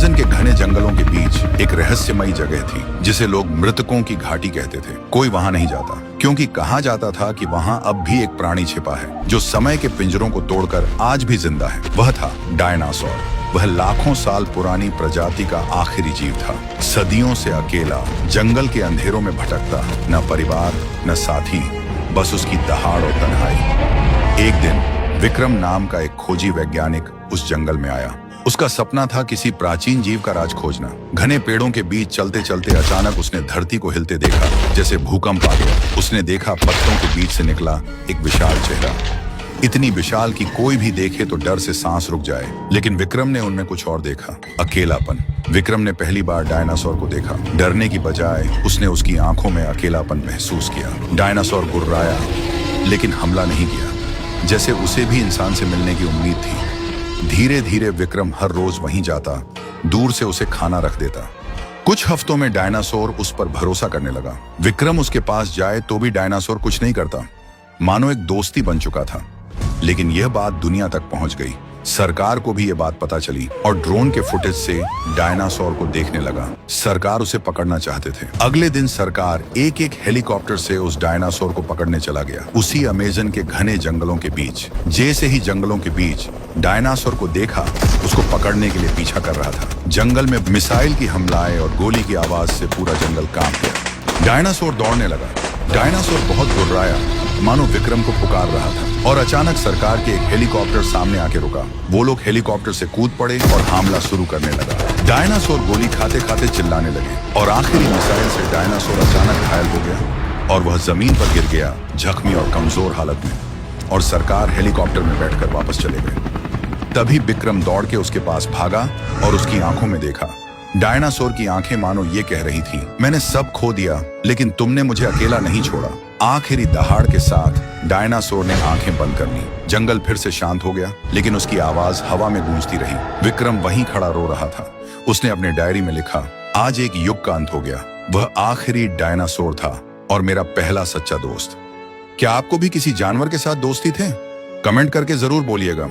Amazon के घने जंगलों के बीच एक रहस्यमयी जगह थी जिसे लोग मृतकों की घाटी कहते थे। कोई वहां नहीं जाता क्योंकि कहा जाता था कि वहां अब भी एक प्राणी छिपा है जो समय के पिंजरों को तोड़कर आज भी जिंदा है। वह था डायनासोर। वह लाखों साल पुरानी प्रजाति का आखिरी जीव था, सदियों से अकेला, जंगल के अंधेरों में भटकता, न परिवार न साथी, बस उसकी दहाड़ और तन्हाई। एक दिन विक्रम नाम का एक खोजी वैज्ञानिक उस जंगल में आया। उसका सपना था किसी प्राचीन जीव का राज खोजना। घने पेड़ों के बीच चलते चलते अचानक उसने धरती को हिलते देखा, जैसे भूकंप आ गया। उसने देखा पत्तों के बीच से निकला एक विशाल चेहरा, इतनी विशाल कि कोई भी देखे तो डर से सांस रुक जाए। लेकिन विक्रम ने उनमें कुछ और देखा, अकेलापन। विक्रम ने पहली बार डायनासोर को देखा। डरने की बजाय उसने उसकी आंखों में अकेलापन महसूस किया। डायनासोर गुर्राया लेकिन हमला नहीं किया, जैसे उसे भी इंसान से मिलने की उम्मीद थी। धीरे धीरे विक्रम हर रोज वहीं जाता, दूर से उसे खाना रख देता। कुछ हफ्तों में डायनासोर उस पर भरोसा करने लगा। विक्रम उसके पास जाए तो भी डायनासोर कुछ नहीं करता, मानो एक दोस्ती बन चुका था। लेकिन यह बात दुनिया तक पहुंच गई। सरकार को भी यह बात पता चली और ड्रोन के फुटेज से डायनासोर को देखने लगा। सरकार उसे पकड़ना चाहते थे। अगले दिन सरकार एक एक हेलीकॉप्टर से उस डायनासोर को पकड़ने चला गया, उसी अमेज़न के घने जंगलों के बीच। जैसे ही जंगलों के बीच डायनासोर को देखा, उसको पकड़ने के लिए पीछा कर रहा था। जंगल में मिसाइल की हमलाएं और गोली की आवाज से पूरा जंगल कांप गया। डायनासोर दौड़ने लगा। डायनासोर बहुत गुर्राया, मानो विक्रम को पुकार रहा था। और अचानक सरकार के एक हेलीकॉप्टर सामने आके रुका। वो लोग हेलीकॉप्टर से कूद पड़े और हमला शुरू करने लगा। डायनासोर गोली खाते खाते चिल्लाने लगे और आखिरी मिसाइल से डायनासोर अचानक घायल हो गया और वह जमीन पर गिर गया, जख्मी और कमजोर हालत में। और सरकार हेलीकॉप्टर में बैठकर वापस चले गए। तभी विक्रम दौड़ के उसके पास भागा और उसकी आंखों में देखा। डायनासोर की आंखें मानो ये कह रही थी, मैंने सब खो दिया लेकिन तुमने मुझे अकेला नहीं छोड़ा। आखिरी दहाड़ के साथ डायनासोर ने आंखें बंद कर ली। जंगल फिर से शांत हो गया, लेकिन उसकी आवाज हवा में गूंजती रही। विक्रम वहीं खड़ा रो रहा था। उसने अपने डायरी में लिखा, आज एक युग का अंत हो गया। वह आखिरी डायनासोर था और मेरा पहला सच्चा दोस्त। क्या आपको भी किसी जानवर के साथ दोस्ती थे? कमेंट करके जरूर बोलिएगा।